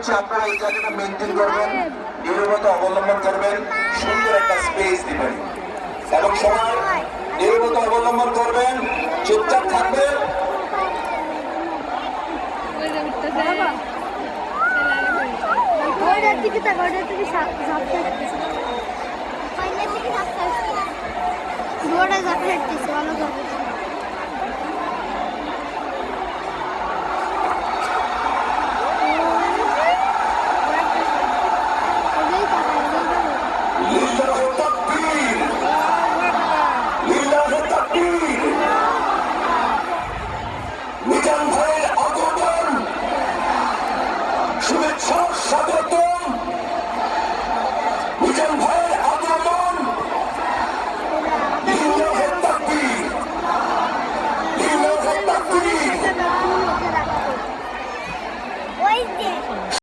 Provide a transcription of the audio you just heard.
হচ্ছে আপনারা এই জায়গাটা মেনটেন করবেন, নীরবতা অবলম্বন করবেন, সুন্দর একটা স্পেস দিবেন এবং সবাই নীরবতা অবলম্বন করবেন, চুপচাপ থাকবেন। মিজান ভাইয়ের আগমন শুভেচ্ছা স্বাগত।